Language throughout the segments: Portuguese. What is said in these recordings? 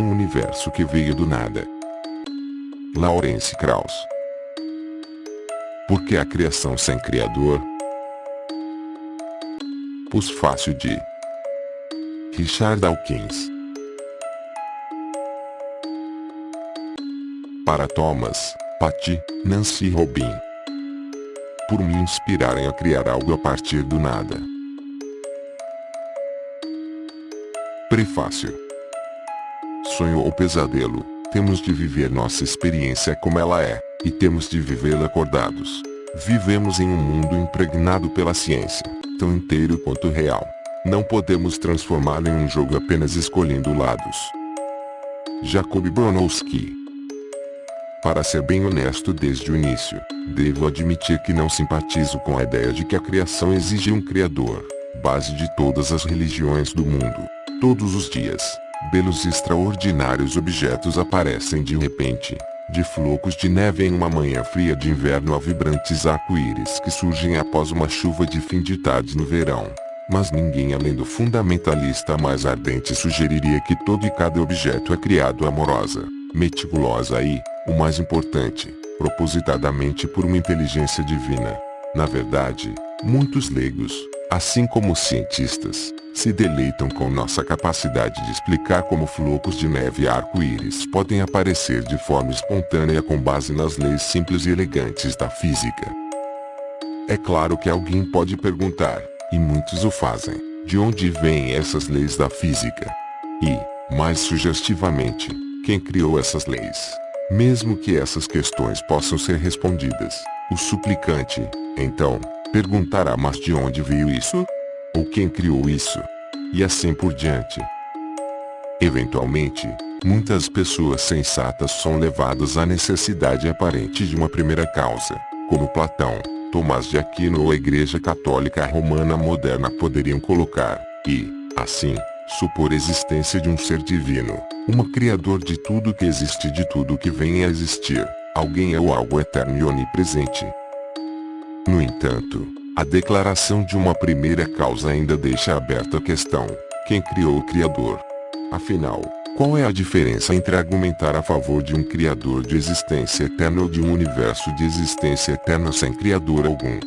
Um universo que veio do nada. Lawrence Krauss. Por que a criação sem criador? Pós-fácil de Richard Dawkins. Para Thomas, Patty, Nancy e Robin. Por me inspirarem a criar algo a partir do nada. Prefácio. Sonho ou pesadelo, temos de viver nossa experiência como ela é, e temos de vivê-la acordados. Vivemos em um mundo impregnado pela ciência, tão inteiro quanto real. Não podemos transformá-lo em um jogo apenas escolhendo lados. Jacob Bronowski. Para ser bem honesto desde o início, devo admitir que não simpatizo com a ideia de que a criação exige um criador, base de todas as religiões do mundo. Todos os dias, belos e extraordinários objetos aparecem de repente, de flocos de neve em uma manhã fria de inverno a vibrantes arco-íris que surgem após uma chuva de fim de tarde no verão. Mas ninguém além do fundamentalista mais ardente sugeriria que todo e cada objeto é criado amorosa, meticulosa e, o mais importante, propositadamente por uma inteligência divina. Na verdade, muitos leigos, assim como os cientistas, se deleitam com nossa capacidade de explicar como flocos de neve e arco-íris podem aparecer de forma espontânea com base nas leis simples e elegantes da física. É claro que alguém pode perguntar, e muitos o fazem, de onde vêm essas leis da física? E, mais sugestivamente, quem criou essas leis? Mesmo que essas questões possam ser respondidas, o suplicante, então, perguntará: mas de onde veio isso? Ou quem criou isso? E assim por diante. Eventualmente, muitas pessoas sensatas são levadas à necessidade aparente de uma primeira causa, como Platão, Tomás de Aquino ou a Igreja Católica Romana moderna poderiam colocar, e, assim, supor a existência de um ser divino, criador de tudo que existe e de tudo que vem a existir, alguém ou algo eterno e onipresente. No entanto, a declaração de uma primeira causa ainda deixa aberta a questão: quem criou o Criador? Afinal, qual é a diferença entre argumentar a favor de um Criador de existência eterna ou de um universo de existência eterna sem Criador algum?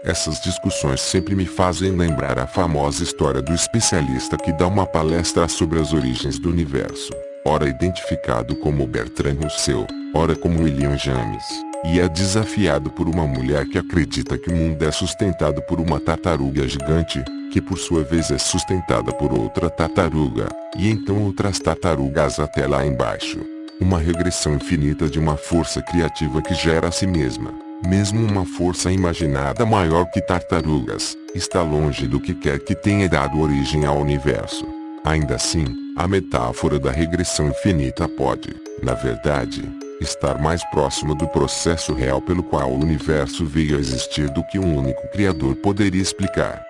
Essas discussões sempre me fazem lembrar a famosa história do especialista que dá uma palestra sobre as origens do universo, ora identificado como Bertrand Russell, ora como William James, e é desafiado por uma mulher que acredita que o mundo é sustentado por uma tartaruga gigante, que por sua vez é sustentada por outra tartaruga, e então outras tartarugas até lá embaixo. Uma regressão infinita de uma força criativa que gera a si mesma. Mesmo uma força imaginada maior que tartarugas, está longe do que quer que tenha dado origem ao universo. Ainda assim, a metáfora da regressão infinita pode, na verdade, estar mais próximo do processo real pelo qual o universo veio a existir do que um único criador poderia explicar.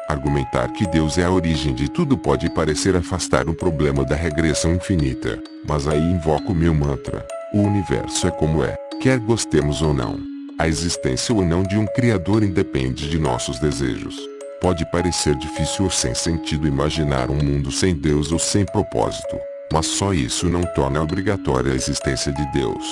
Argumentar que Deus é a origem de tudo pode parecer afastar o problema da regressão infinita, mas aí invoco meu mantra: o universo é como é, quer gostemos ou não. A existência ou não de um criador independe de nossos desejos. Pode parecer difícil ou sem sentido imaginar um mundo sem Deus ou sem propósito, mas só isso não torna obrigatória a existência de Deus.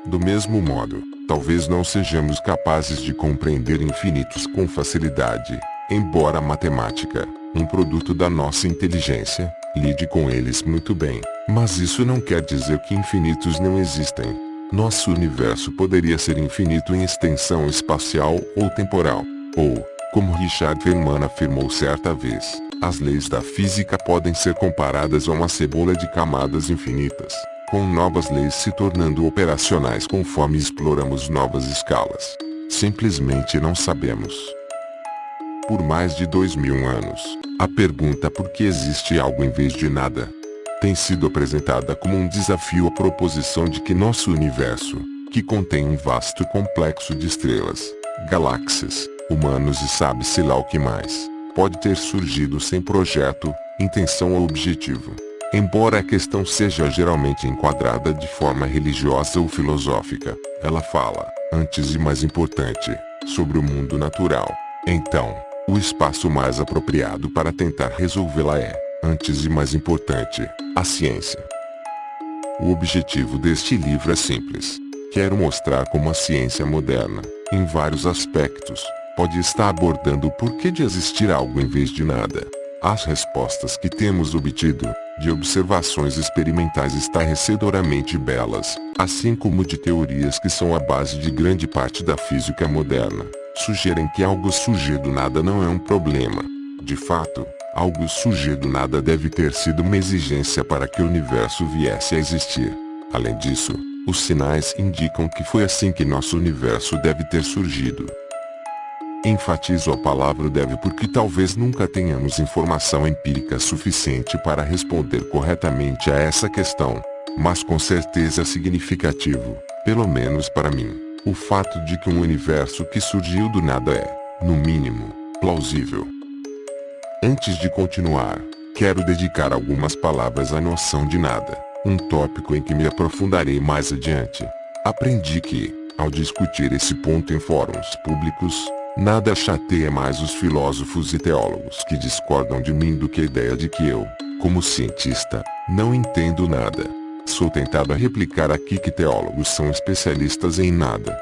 Do mesmo modo, talvez não sejamos capazes de compreender infinitos com facilidade, embora a matemática, um produto da nossa inteligência, lide com eles muito bem, mas isso não quer dizer que infinitos não existem. Nosso universo poderia ser infinito em extensão espacial ou temporal, ou, como Richard Feynman afirmou certa vez, as leis da física podem ser comparadas a uma cebola de camadas infinitas, com novas leis se tornando operacionais conforme exploramos novas escalas. Simplesmente não sabemos. Por mais de 2000 anos, a pergunta por que existe algo em vez de nada tem sido apresentada como um desafio à proposição de que nosso universo, que contém um vasto complexo de estrelas, galáxias, humanos e sabe-se lá o que mais, pode ter surgido sem projeto, intenção ou objetivo. Embora a questão seja geralmente enquadrada de forma religiosa ou filosófica, ela fala, antes e mais importante, sobre o mundo natural. Então, o espaço mais apropriado para tentar resolvê-la é, Antes e mais importante, a ciência. O objetivo deste livro é simples. Quero mostrar como a ciência moderna, em vários aspectos, pode estar abordando o porquê de existir algo em vez de nada. As respostas que temos obtido, de observações experimentais estarrecedoramente belas, assim como de teorias que são a base de grande parte da física moderna, sugerem que algo surgir do nada não é um problema. De fato, algo surgir do nada deve ter sido uma exigência para que o universo viesse a existir. Além disso, os sinais indicam que foi assim que nosso universo deve ter surgido. Enfatizo a palavra deve porque talvez nunca tenhamos informação empírica suficiente para responder corretamente a essa questão, mas com certeza é significativo, pelo menos para mim, o fato de que um universo que surgiu do nada é, no mínimo, plausível. Antes de continuar, quero dedicar algumas palavras à noção de nada, um tópico em que me aprofundarei mais adiante. Aprendi que, ao discutir esse ponto em fóruns públicos, nada chateia mais os filósofos e teólogos que discordam de mim do que a ideia de que eu, como cientista, não entendo nada. Sou tentado a replicar aqui que teólogos são especialistas em nada.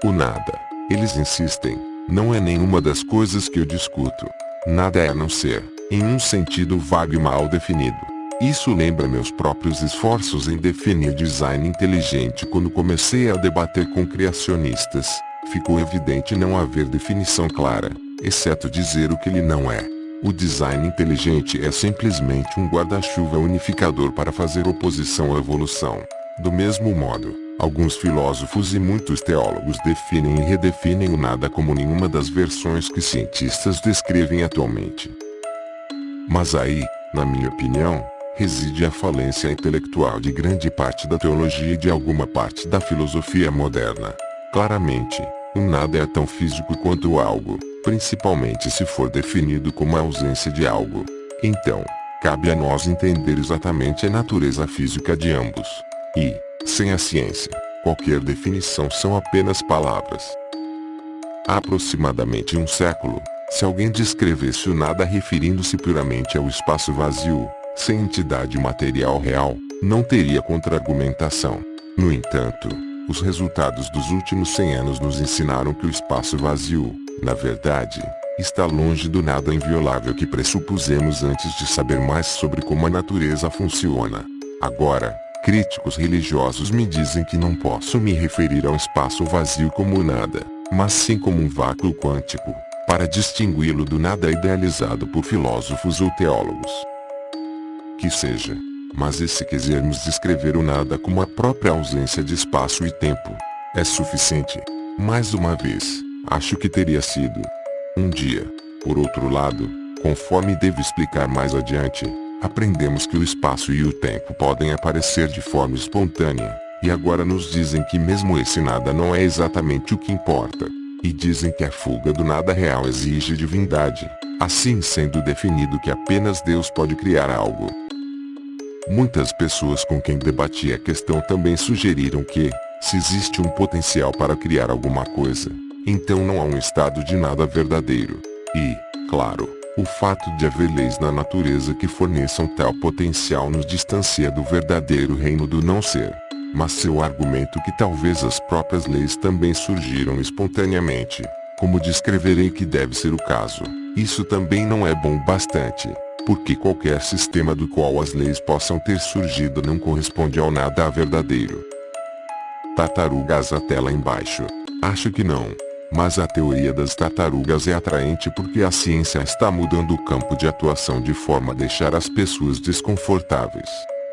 O nada, eles insistem, não é nenhuma das coisas que eu discuto. Nada é a não ser, em um sentido vago e mal definido. Isso lembra meus próprios esforços em definir design inteligente quando comecei a debater com criacionistas. Ficou evidente não haver definição clara, exceto dizer o que ele não é. O design inteligente é simplesmente um guarda-chuva unificador para fazer oposição à evolução. Do mesmo modo, alguns filósofos e muitos teólogos definem e redefinem o nada como nenhuma das versões que cientistas descrevem atualmente. Mas aí, na minha opinião, reside a falência intelectual de grande parte da teologia e de alguma parte da filosofia moderna. Claramente, o nada é tão físico quanto o algo, principalmente se for definido como a ausência de algo. Então, cabe a nós entender exatamente a natureza física de ambos. E, sem a ciência, qualquer definição são apenas palavras. Há aproximadamente um século, se alguém descrevesse o nada referindo-se puramente ao espaço vazio, sem entidade material real, não teria contra-argumentação. No entanto, os resultados dos últimos 100 anos nos ensinaram que o espaço vazio, na verdade, está longe do nada inviolável que pressupusemos antes de saber mais sobre como a natureza funciona. Agora, críticos religiosos me dizem que não posso me referir ao espaço vazio como nada, mas sim como um vácuo quântico, para distingui-lo do nada idealizado por filósofos ou teólogos. Que seja. Mas e se quisermos descrever o nada como a própria ausência de espaço e tempo, é suficiente? Mais uma vez, acho que teria sido. Um dia. Por outro lado, conforme devo explicar mais adiante, aprendemos que o espaço e o tempo podem aparecer de forma espontânea, e agora nos dizem que mesmo esse nada não é exatamente o que importa. E dizem que a fuga do nada real exige divindade, assim sendo definido que apenas Deus pode criar algo. Muitas pessoas com quem debati a questão também sugeriram que, se existe um potencial para criar alguma coisa, então não há um estado de nada verdadeiro. E, claro, o fato de haver leis na natureza que forneçam tal potencial nos distancia do verdadeiro reino do não ser. Mas seu argumento que talvez as próprias leis também surgiram espontaneamente, como descreverei que deve ser o caso, isso também não é bom bastante. Porque qualquer sistema do qual as leis possam ter surgido não corresponde ao nada verdadeiro. Tartarugas até lá embaixo. Acho que não. Mas a teoria das tartarugas é atraente porque a ciência está mudando o campo de atuação de forma a deixar as pessoas desconfortáveis.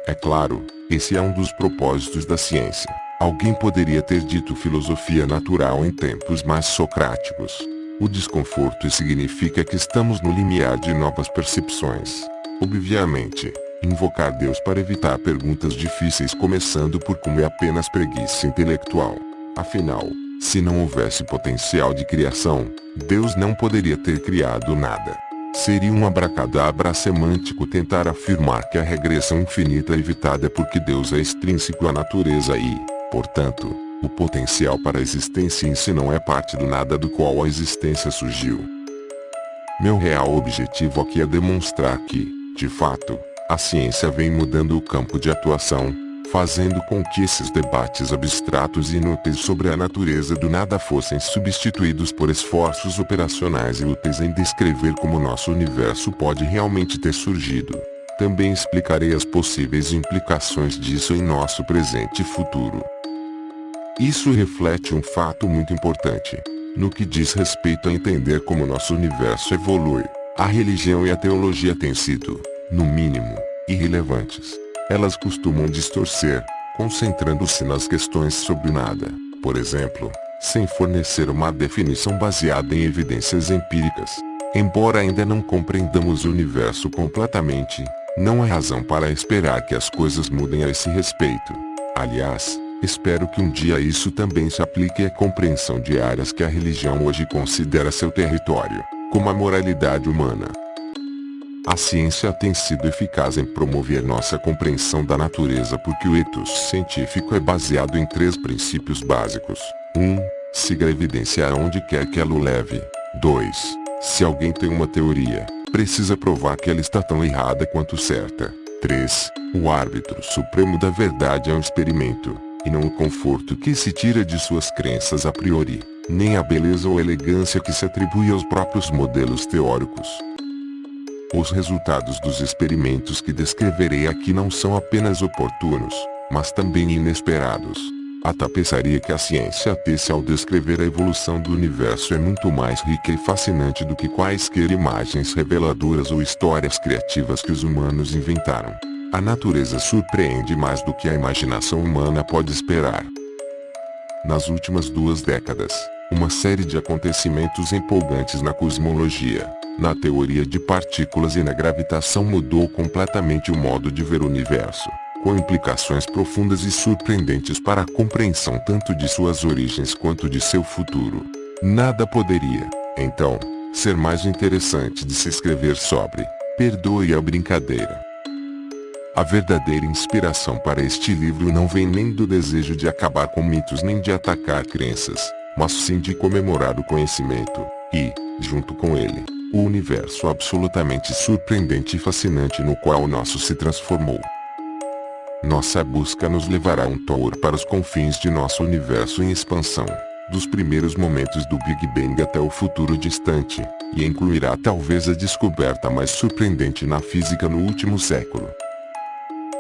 É claro, esse é um dos propósitos da ciência. Alguém poderia ter dito filosofia natural em tempos mais socráticos. O desconforto significa que estamos no limiar de novas percepções. Obviamente, invocar Deus para evitar perguntas difíceis começando por como é apenas preguiça intelectual. Afinal, se não houvesse potencial de criação, Deus não poderia ter criado nada. Seria um abracadabra semântico tentar afirmar que a regressão infinita é evitada porque Deus é extrínseco à natureza e, portanto, o potencial para a existência em si não é parte do nada do qual a existência surgiu. Meu real objetivo aqui é demonstrar que, De fato, a ciência vem mudando o campo de atuação, fazendo com que esses debates abstratos e inúteis sobre a natureza do nada fossem substituídos por esforços operacionais e úteis em descrever como nosso universo pode realmente ter surgido. Também explicarei as possíveis implicações disso em nosso presente e futuro. Isso reflete um fato muito importante. No que diz respeito a entender como nosso universo evolui, a religião e a teologia têm sido, no mínimo, irrelevantes. Elas costumam distorcer, concentrando-se nas questões sobre o nada, por exemplo, sem fornecer uma definição baseada em evidências empíricas. Embora ainda não compreendamos o universo completamente, não há razão para esperar que as coisas mudem a esse respeito. Aliás, espero que um dia isso também se aplique à compreensão de áreas que a religião hoje considera seu território, como a moralidade humana. A ciência tem sido eficaz em promover nossa compreensão da natureza porque o ethos científico é baseado em 3 princípios básicos. 1. Siga a evidência aonde quer que ela o leve. 2. Se alguém tem uma teoria, precisa provar que ela está tão errada quanto certa. 3. O árbitro supremo da verdade é um experimento, e não o conforto que se tira de suas crenças a priori, nem a beleza ou elegância que se atribui aos próprios modelos teóricos. Os resultados dos experimentos que descreverei aqui não são apenas oportunos, mas também inesperados. A tapeçaria que a ciência tece ao descrever a evolução do universo é muito mais rica e fascinante do que quaisquer imagens reveladoras ou histórias criativas que os humanos inventaram. A natureza surpreende mais do que a imaginação humana pode esperar. Nas últimas 2 décadas, uma série de acontecimentos empolgantes na cosmologia, na teoria de partículas e na gravitação mudou completamente o modo de ver o universo, com implicações profundas e surpreendentes para a compreensão tanto de suas origens quanto de seu futuro. Nada poderia, então, ser mais interessante de se escrever sobre. Perdoe a brincadeira. A verdadeira inspiração para este livro não vem nem do desejo de acabar com mitos nem de atacar crenças, mas sim de comemorar o conhecimento, e, junto com ele, o universo absolutamente surpreendente e fascinante no qual o nosso se transformou. Nossa busca nos levará um tour para os confins de nosso universo em expansão, dos primeiros momentos do Big Bang até o futuro distante, e incluirá talvez a descoberta mais surpreendente na física no último século.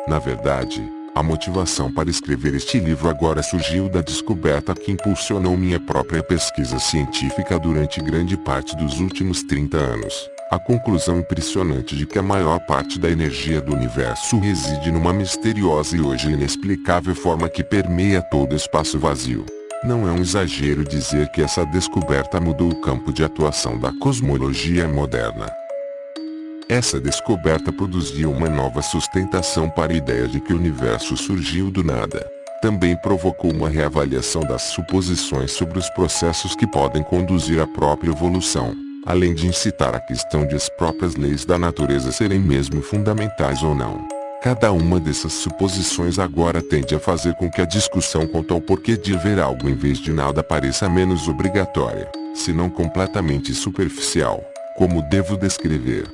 Na verdade, a motivação para escrever este livro agora surgiu da descoberta que impulsionou minha própria pesquisa científica durante grande parte dos últimos 30 anos. A conclusão impressionante de que a maior parte da energia do universo reside numa misteriosa e hoje inexplicável forma que permeia todo o espaço vazio. Não é um exagero dizer que essa descoberta mudou o campo de atuação da cosmologia moderna. Essa descoberta produziu uma nova sustentação para a ideia de que o universo surgiu do nada. Também provocou uma reavaliação das suposições sobre os processos que podem conduzir à própria evolução, além de incitar a questão de as próprias leis da natureza serem mesmo fundamentais ou não. Cada uma dessas suposições agora tende a fazer com que a discussão quanto ao porquê de haver algo em vez de nada pareça menos obrigatória, se não completamente superficial, como devo descrever.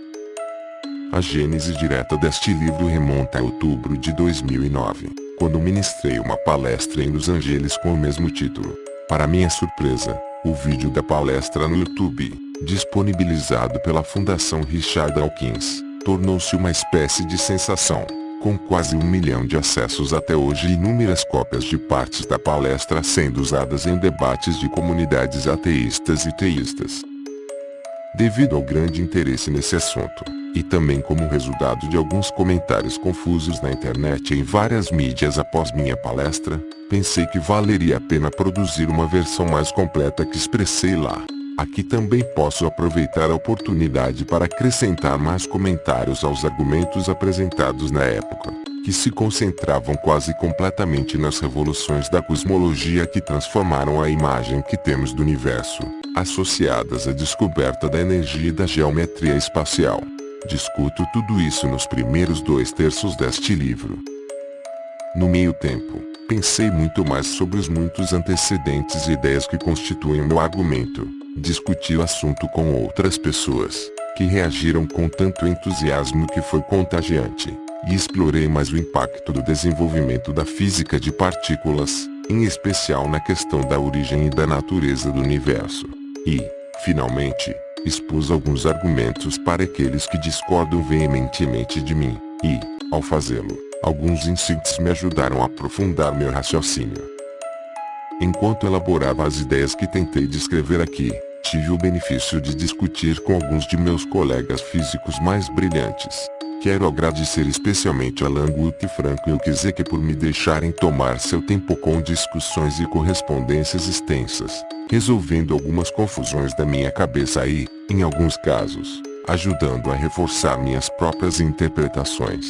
A gênese direta deste livro remonta a outubro de 2009, quando ministrei uma palestra em Los Angeles com o mesmo título. Para minha surpresa, o vídeo da palestra no YouTube, disponibilizado pela Fundação Richard Dawkins, tornou-se uma espécie de sensação, com quase 1 milhão de acessos até hoje e inúmeras cópias de partes da palestra sendo usadas em debates de comunidades ateístas e teístas. Devido ao grande interesse nesse assunto, e também como resultado de alguns comentários confusos na internet e em várias mídias após minha palestra, pensei que valeria a pena produzir uma versão mais completa que expressei lá. Aqui também posso aproveitar a oportunidade para acrescentar mais comentários aos argumentos apresentados na época, que se concentravam quase completamente nas revoluções da cosmologia que transformaram a imagem que temos do universo, associadas à descoberta da energia e da geometria espacial. Discuto tudo isso nos primeiros 2/3 deste livro. No meio tempo, pensei muito mais sobre os muitos antecedentes e ideias que constituem o meu argumento, discuti o assunto com outras pessoas, que reagiram com tanto entusiasmo que foi contagiante, e explorei mais o impacto do desenvolvimento da física de partículas, em especial na questão da origem e da natureza do universo. E, finalmente, expus alguns argumentos para aqueles que discordam veementemente de mim, e, ao fazê-lo, alguns insights me ajudaram a aprofundar meu raciocínio. Enquanto elaborava as ideias que tentei descrever aqui, tive o benefício de discutir com alguns de meus colegas físicos mais brilhantes. Quero agradecer especialmente a Alan Guth e Frank Wilczek por me deixarem tomar seu tempo com discussões e correspondências extensas, resolvendo algumas confusões da minha cabeça e, em alguns casos, ajudando a reforçar minhas próprias interpretações.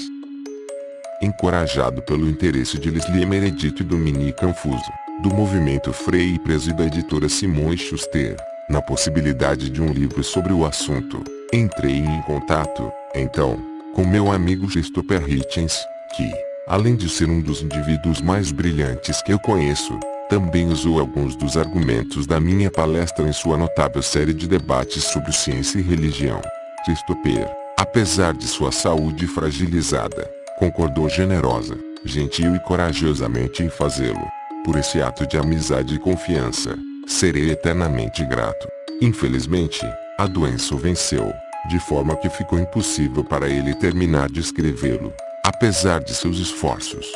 Encorajado pelo interesse de Leslie Meredith e Dominique Confuso, do Movimento Free Press e da editora Simon & Schuster, na possibilidade de um livro sobre o assunto, entrei em contato, então, com meu amigo Christopher Hitchens, que, além de ser um dos indivíduos mais brilhantes que eu conheço, também usou alguns dos argumentos da minha palestra em sua notável série de debates sobre ciência e religião. Christopher, apesar de sua saúde fragilizada, concordou generosa, gentil e corajosamente em fazê-lo. Por esse ato de amizade e confiança, serei eternamente grato. Infelizmente, a doença o venceu, de forma que ficou impossível para ele terminar de escrevê-lo, apesar de seus esforços.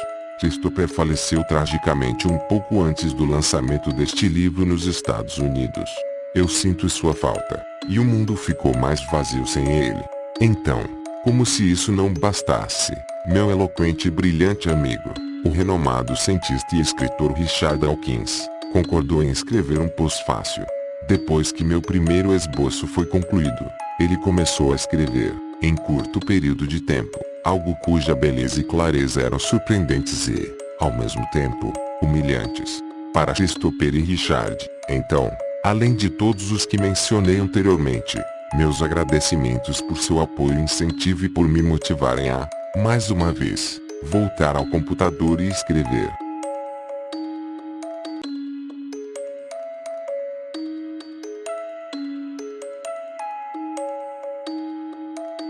Christopher faleceu tragicamente um pouco antes do lançamento deste livro nos Estados Unidos. Eu sinto sua falta, e o mundo ficou mais vazio sem ele. Então, como se isso não bastasse, meu eloquente e brilhante amigo, o renomado cientista e escritor Richard Dawkins, concordou em escrever um pós-fácil. Depois que meu primeiro esboço foi concluído, ele começou a escrever, em curto período de tempo, algo cuja beleza e clareza eram surpreendentes e, ao mesmo tempo, humilhantes. Para Christopher e Richard, então, além de todos os que mencionei anteriormente, meus agradecimentos por seu apoio e incentivo e por me motivarem a, mais uma vez, voltar ao computador e escrever.